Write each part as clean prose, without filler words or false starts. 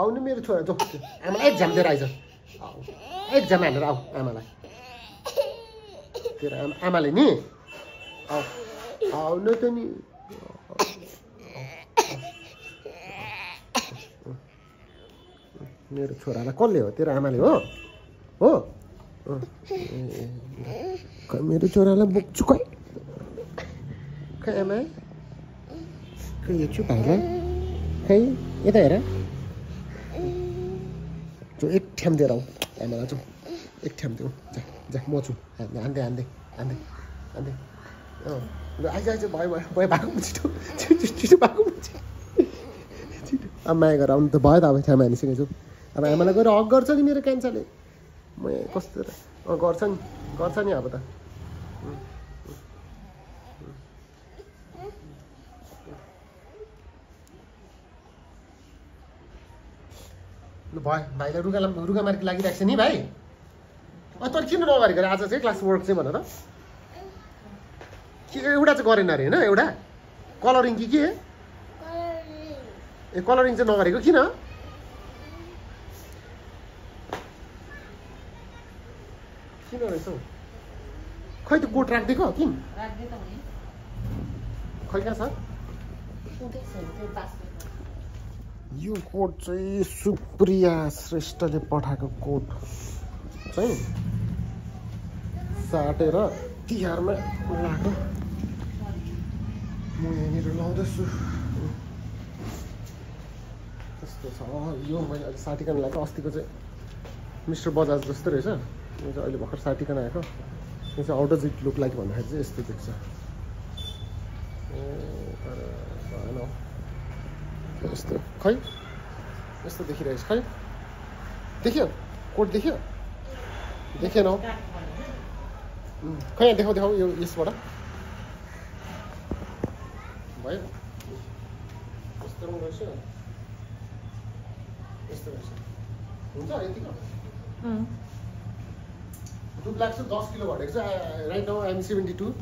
आउनु मेरो छोरा जो आमालाई एक्जाम दिएर आइज एक्जाम हालेर आऊ आमालाई तेरो आमाले नि आउनु त नि मेरो छोरालाई कसले हो तेरो आमाले हो हो मेरो छोरालाई बोक्छु खै खै आमा खै हेर्छु भाइलाई खै यता हेर जो एक ठ्याम दिएर आऊ आमालाई जाउँ एक ठ्याम दिउँ जा जा म छु हान्दै हान्दै हान्दै हान्दै ल आइज आइज भयो भयो भयो भएको छिटो छिटो भएको छिटो अब माया गरेर आउनु त भयो त अब ठ्याम हानिसकेछु अब आमालाई गएर हक गर्छ नि मेरो कान्छाले म कस्तो गर्छ नि अब त ल भयो भाइलाई रुगामार्की लागिरहेको छ नि भाइ तर किन नगरेको अरे आज चाहिँ क्लास वर्क चाहिँ भनेर के एउटा चाहिँ गरेन अरे होइन एउटा कलरिङ कि के ए कलरिङ चाहिँ नगरेको किन किन रहेछ हौ खै त कोट राखिदिएको किन खै कहाँ छ यो कोट चाहिँ सुप्रिया श्रेष्ठले पठाएको कोट चाहिँ साटेर तिहारमा लगाएको म यहाँनिर लाउँदैछु त्यस्तो छ यो मैले अहिले साटिकन लगाएको अस्तिको चाहिँ मिस्टर बजाज जस्तो रहेछ यो चाहिँ अहिले भर्खर साटिकन आएको यो चाहिँ out does it look like भन्दाखेरि चाहिँ यस्तो देख्छ भएन यस्तो खै यस्तो देखिरहेछ खै देख्यो कोट देख्यो देखेन हौ खै यहाँ देखाउ यो यसबाट भयो यस्तो रहेछ यस्तो रहेछ हुन्छ यतिको दुध लाग्छ 10 किलो घटेको छ राइट नाउ आइएम 72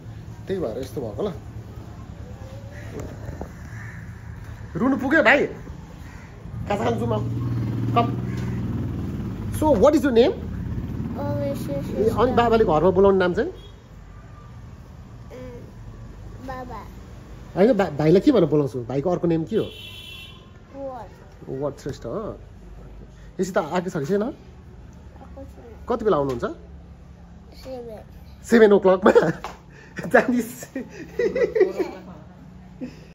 त्यही भएर यस्तो भएको ल रुनु पुग्यो भाइ कासा खानु जुमा कप so what is your name अनि बाबाले घरमा बोलाउने नाम चाहिँ होइन भाइलाई के भनेर बोलाउँछु भाइको अर्को नेम के हो वर्ड श्रेष्ठ हो यसो त आएको छ कि छैन कति बेला आउनुहुन्छ 7 o'clock मा जानिस्